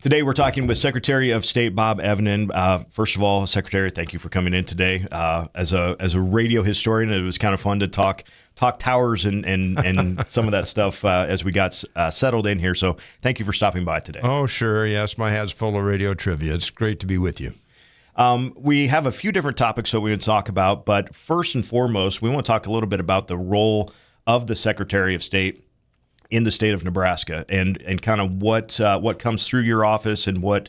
Today, we're talking with Secretary of State Bob Evnen. First of all, Secretary, thank you for coming in today. As a radio historian, it was kind of fun to talk towers and some of that stuff as we got settled in here. So thank you for stopping by today. Oh, sure. Yes, my hat's full of radio trivia. It's great to be with you. We have a few different topics that we would talk about, but first and foremost, we want to talk a little bit about the role of the Secretary of State in the state of Nebraska and kind of what comes through your office and what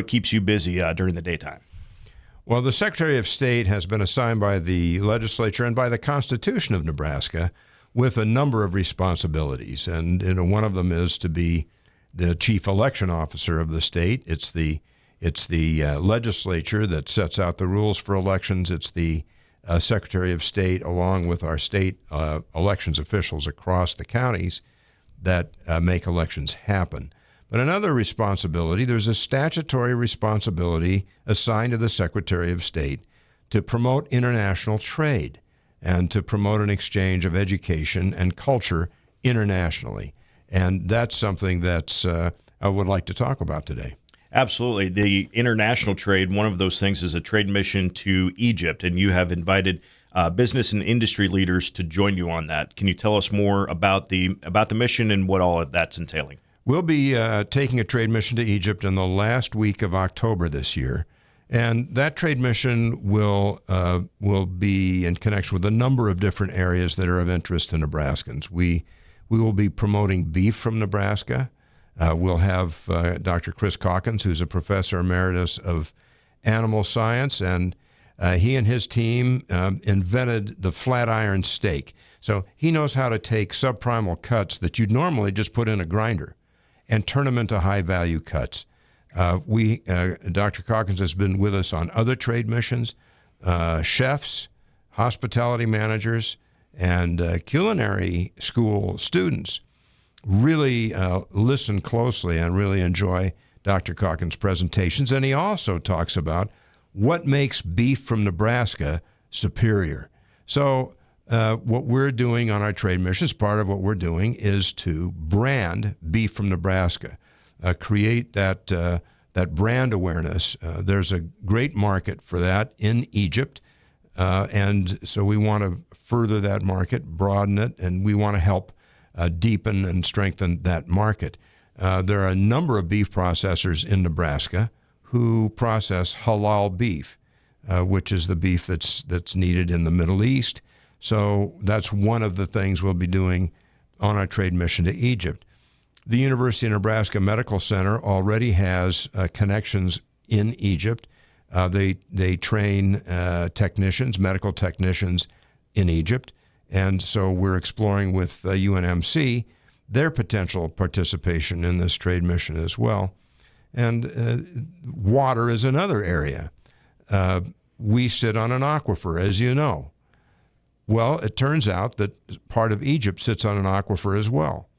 keeps you busy during the daytime. Well, the Secretary of State has been assigned by the legislature and by the Constitution of Nebraska with a number of responsibilities. And one of them is to be the chief election officer of the state. It's the legislature that sets out the rules for elections. It's the Secretary of State, along with our state elections officials across the counties, that make elections happen. But another responsibility, there's a statutory responsibility assigned to the Secretary of State to promote international trade and to promote an exchange of education and culture internationally. And that's something that I would like to talk about today. Absolutely. The international trade, one of those things is a trade mission to Egypt, and you have invited business and industry leaders to join you on that. Can you tell us more about the mission and what all of that's entailing? We'll be taking a trade mission to Egypt in the last week of October this year, and that trade mission will be in connection with a number of different areas that are of interest to Nebraskans. We will be promoting beef from Nebraska. We'll have Dr. Chris Calkins, who's a professor emeritus of animal science, and he and his team invented the flat iron steak. So he knows how to take subprimal cuts that you'd normally just put in a grinder and turn them into high-value cuts. Dr. Calkins has been with us on other trade missions. Chefs, hospitality managers, and culinary school students really listen closely and really enjoy Dr. Calkins' presentations. And he also talks about what makes beef from Nebraska superior. So what we're doing on our trade missions, part of what we're doing is to brand beef from Nebraska, create that brand awareness. There's a great market for that in Egypt, and so we want to further that market, broaden it, and we want to help deepen and strengthen that market. There are a number of beef processors in Nebraska who process halal beef, which is the beef that's needed in the Middle East. So that's one of the things we'll be doing on our trade mission to Egypt. The University of Nebraska Medical Center already has connections in Egypt. They train technicians, medical technicians in Egypt. And so we're exploring with UNMC their potential participation in this trade mission as well. And water is another area. We sit on an aquifer, as you know. Well, it turns out that part of Egypt sits on an aquifer as well.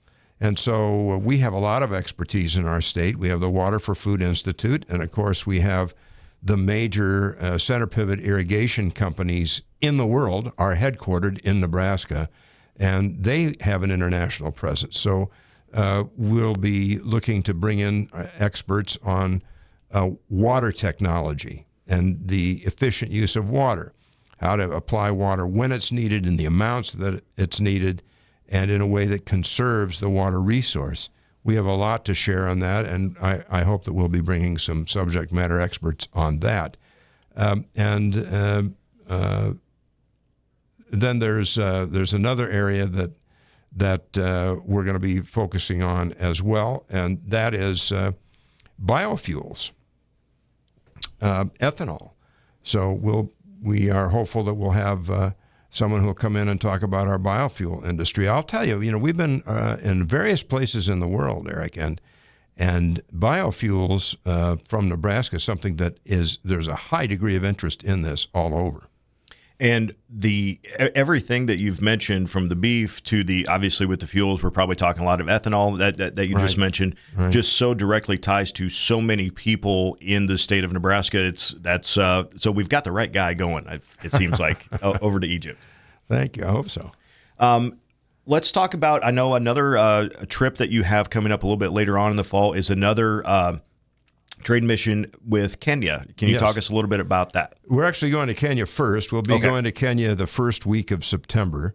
And so we have a lot of expertise in our state. We have the Water for Food Institute, and of course we have the major center pivot irrigation companies in the world are headquartered in Nebraska, and they have an international presence. So we'll be looking to bring in experts on water technology and the efficient use of water, how to apply water when it's needed in the amounts that it's needed, and in a way that conserves the water resource. We have a lot to share on that, and I hope that we'll be bringing some subject matter experts on that. Then there's another area that we're going to be focusing on as well, and that is biofuels, ethanol. So we are hopeful that we'll have someone who will come in and talk about our biofuel industry. I'll tell you, we've been in various places in the world, Eric, and biofuels from Nebraska is something that there's a high degree of interest in this all over. And everything that you've mentioned, from the beef to obviously with the fuels, we're probably talking a lot of ethanol that you just mentioned, just so directly ties to so many people in the state of Nebraska. So we've got the right guy going, it seems like, over to Egypt. Thank you. I hope so. Let's talk about, I know another trip that you have coming up a little bit later on in the fall is another trade mission with Kenya. Can you talk us a little bit about that? We're actually going to Kenya first. We'll be going to Kenya the first week of September.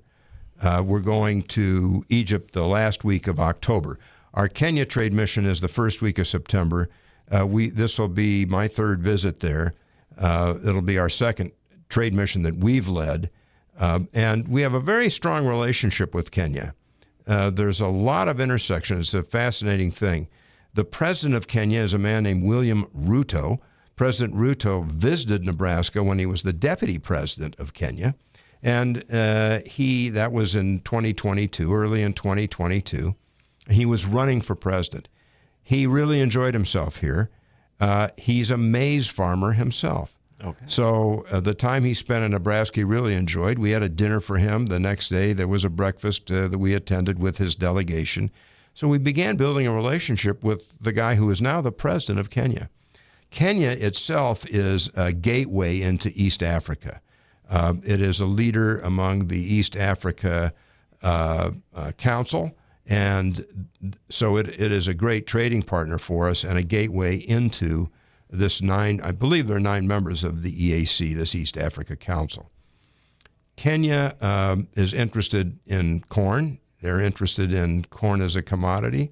We're going to Egypt the last week of October. Our Kenya trade mission is the first week of September. This will be my third visit there. It'll be our second trade mission that we've led. And we have a very strong relationship with Kenya. There's a lot of intersections. It's a fascinating thing. The president of Kenya is a man named William Ruto. President Ruto visited Nebraska when he was the deputy president of Kenya. And that was in 2022, early in 2022. He was running for president. He really enjoyed himself here. He's a maize farmer himself. Okay. So the time he spent in Nebraska, he really enjoyed. We had a dinner for him. The next day, there was a breakfast that we attended with his delegation. So we began building a relationship with the guy who is now the president of Kenya. Kenya itself is a gateway into East Africa. It is a leader among the East Africa Council, and so it is a great trading partner for us and a gateway into this I believe there are 9 members of the EAC, this East Africa Council. Kenya is interested in corn. They're interested in corn as a commodity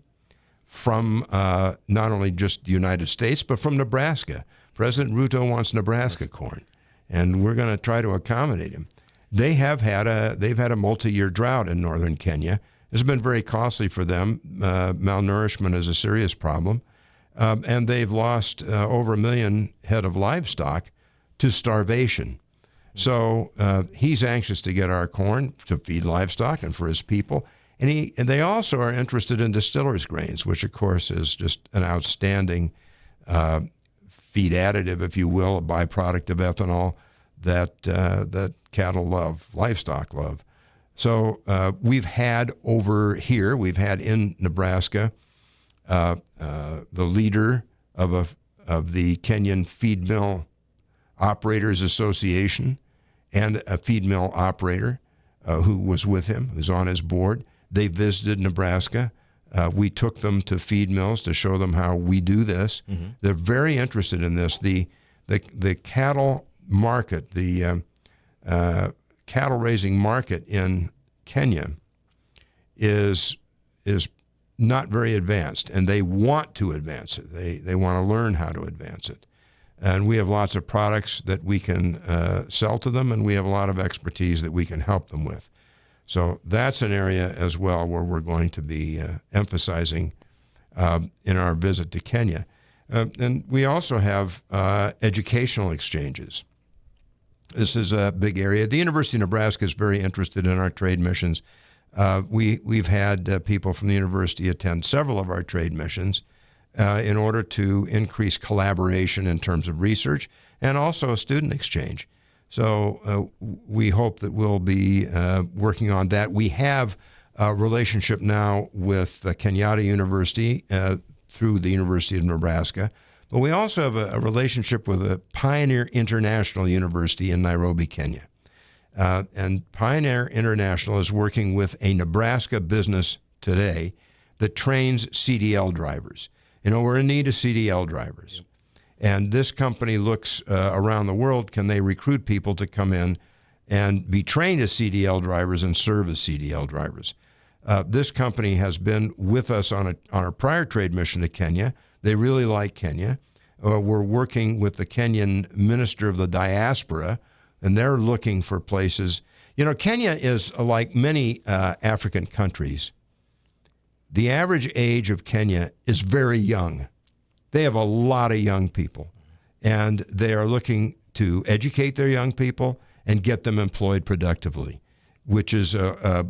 from not only just the United States, but from Nebraska. President Ruto wants Nebraska corn, and we're going to try to accommodate him. They've had a multi-year drought in northern Kenya. It's been very costly for them. Malnourishment is a serious problem, and they've lost over 1 million head of livestock to starvation. So he's anxious to get our corn to feed livestock and for his people. And they also are interested in distillers' grains, which, of course, is just an outstanding feed additive, if you will, a byproduct of ethanol that cattle love, livestock love. So we've had in Nebraska the leader of the Kenyan Feed Mill Operators Association and a feed mill operator who was with him, who's on his board. They visited Nebraska. We took them to feed mills to show them how we do this. Mm-hmm. They're very interested in this. The cattle market, the cattle raising market in Kenya is not very advanced, and they want to advance it. They want to learn how to advance it. And we have lots of products that we can sell to them, and we have a lot of expertise that we can help them with. So that's an area as well where we're going to be emphasizing in our visit to Kenya. And we also have educational exchanges. This is a big area. The University of Nebraska is very interested in our trade missions. We've had people from the university attend several of our trade missions in order to increase collaboration in terms of research and also student exchange. So we hope that we'll be working on that. We have a relationship now with Kenyatta University through the University of Nebraska, but we also have a relationship with a Pioneer International University in Nairobi, Kenya. And Pioneer International is working with a Nebraska business today that trains CDL drivers. You know, we're in need of CDL drivers. And this company looks around the world, can they recruit people to come in and be trained as CDL drivers and serve as CDL drivers? This company has been with us on our prior trade mission to Kenya. They really like Kenya. We're working with the Kenyan Minister of the Diaspora, and they're looking for places. You know, Kenya is like many African countries. The average age of Kenya is very young. They have a lot of young people, and they are looking to educate their young people and get them employed productively, which is a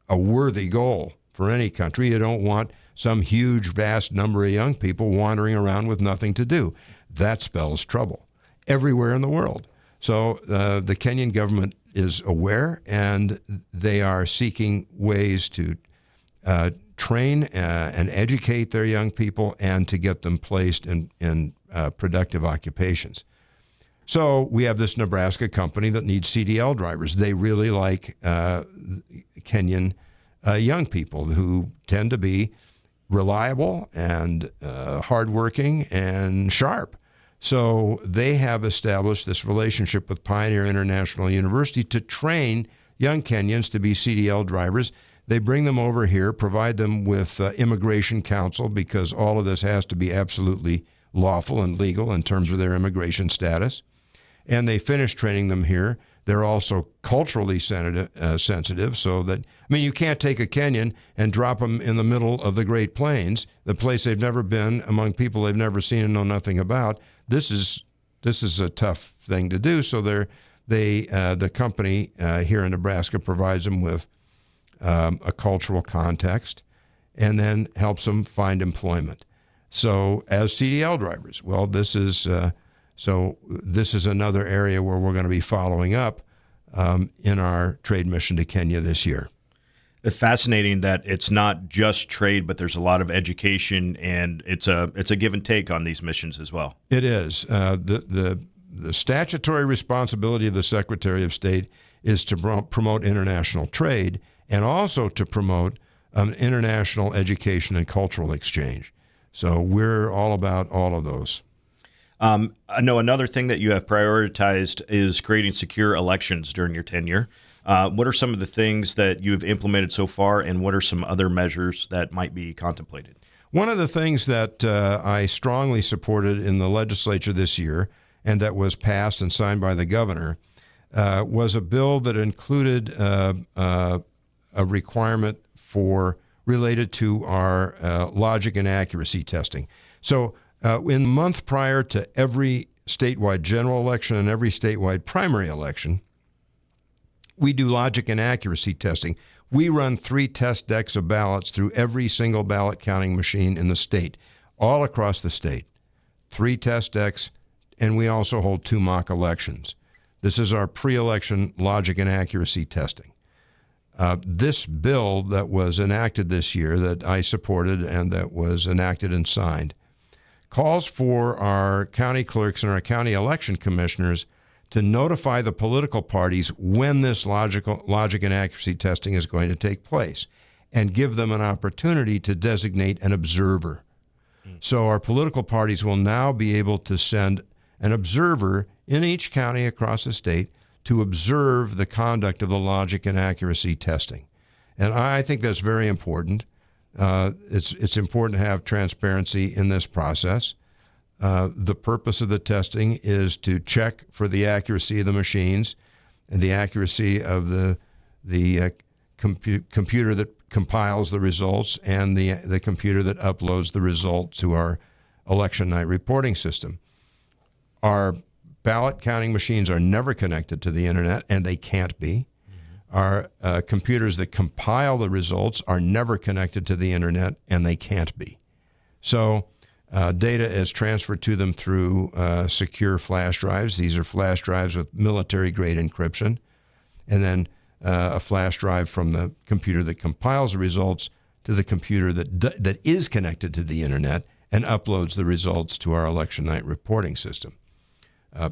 worthy goal for any country. You don't want some huge, vast number of young people wandering around with nothing to do. That spells trouble everywhere in the world. So the Kenyan government is aware, and they are seeking ways to train and educate their young people and to get them placed in productive occupations. So we have this Nebraska company that needs CDL drivers. They really like Kenyan young people who tend to be reliable and hardworking and sharp. So they have established this relationship with Pioneer International University to train young Kenyans to be CDL drivers. They bring them over here, provide them with immigration counsel, because all of this has to be absolutely lawful and legal in terms of their immigration status. And they finish training them here. They're also culturally sensitive, so that, I mean, you can't take a Kenyan and drop them in the middle of the Great Plains, the place they've never been, among people they've never seen and know nothing about. This is a tough thing to do. So the company here in Nebraska provides them with a cultural context, and then helps them find employment. So as CDL drivers, well, this is another area where we're going to be following up in our trade mission to Kenya this year. It's fascinating that it's not just trade, but there's a lot of education, and it's a give and take on these missions as well. It is. The statutory responsibility of the Secretary of State is to promote international trade, and also to promote international education and cultural exchange. So we're all about all of those. I know another thing that you have prioritized is creating secure elections during your tenure. What are some of the things that you've implemented so far, and what are some other measures that might be contemplated? One of the things that I strongly supported in the legislature this year, and that was passed and signed by the governor, was a bill that included a requirement related to our logic and accuracy testing. So in the month prior to every statewide general election and every statewide primary election, we do logic and accuracy testing. We run 3 test decks of ballots through every single ballot counting machine in the state, all across the state. 3 test decks, and we also hold 2 mock elections. This is our pre-election logic and accuracy testing. This bill that was enacted this year, that I supported and that was enacted and signed, calls for our county clerks and our county election commissioners to notify the political parties when this logic and accuracy testing is going to take place, and give them an opportunity to designate an observer. So our political parties will now be able to send an observer in each county across the state to observe the conduct of the logic and accuracy testing. And I think that's very important. It's important to have transparency in this process. The purpose of the testing is to check for the accuracy of the machines and the accuracy of the computer that compiles the results, and the computer that uploads the result to our election night reporting system. Our ballot counting machines are never connected to the internet, and they can't be. Our computers that compile the results are never connected to the internet, and they can't be. So data is transferred to them through secure flash drives. These are flash drives with military-grade encryption. And then a flash drive from the computer that compiles the results to the computer that is connected to the internet and uploads the results to our election night reporting system. Now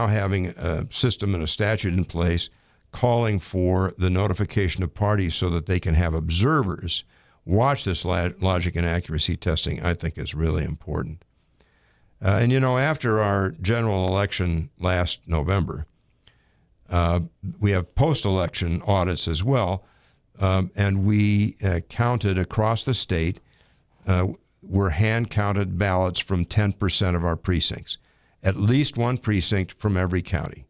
having a system and a statute in place calling for the notification of parties so that they can have observers watch this logic and accuracy testing, I think is really important. And after our general election last November, we have post-election audits as well, and we counted across the state. Were hand-counted ballots from 10% of our precincts, at least one precinct from every county.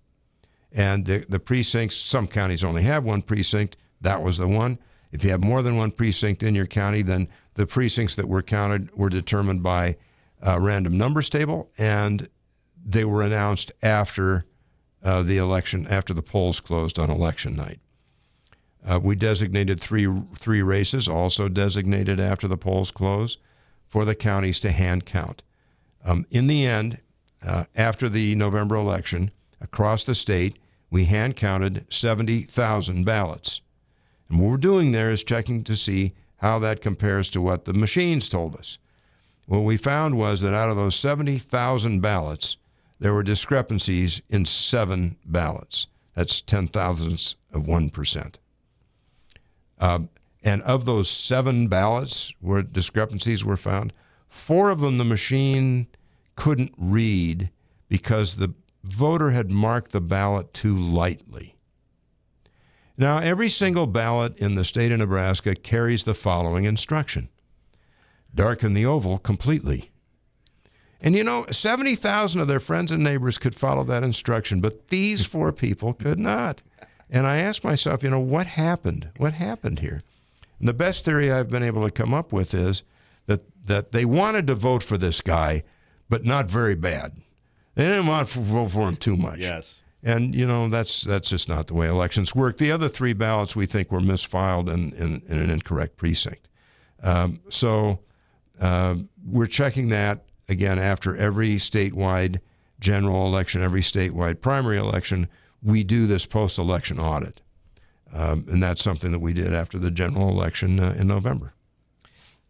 And the precincts, some counties only have one precinct. That was the one. If you have more than one precinct in your county, then the precincts that were counted were determined by a random numbers table, and they were announced after the election, after the polls closed on election night. We designated three races, also designated after the polls closed, for the counties to hand count. In the end, after the November election, across the state, we hand counted 70,000 ballots. And what we're doing there is checking to see how that compares to what the machines told us. What we found was that out of those 70,000 ballots, there were discrepancies in 7 ballots. That's 10 thousandths of 1%. And of those 7 ballots where discrepancies were found, 4 of them the machine couldn't read because the voter had marked the ballot too lightly. Now, every single ballot in the state of Nebraska carries the following instruction: darken the oval completely. And 70,000 of their friends and neighbors could follow that instruction, but these 4 people could not. And I asked myself, what happened? What happened here? And the best theory I've been able to come up with is that they wanted to vote for this guy, but not very bad. They didn't want to vote for him too much. Yes. And, that's just not the way elections work. The other 3 ballots we think were misfiled in an incorrect precinct. So we're checking that again after every statewide general election, every statewide primary election. We do this post-election audit. And that's something that we did after the general election in November.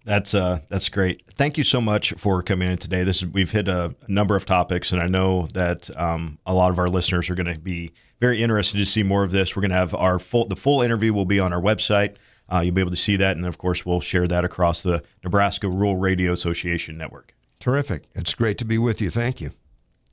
That's great. Thank you so much for coming in today. We've hit a number of topics, and I know that a lot of our listeners are going to be very interested to see more of this. We're going to have the full interview will be on our website. You'll be able to see that, and of course, we'll share that across the Nebraska Rural Radio Association network. Terrific. It's great to be with you. Thank you.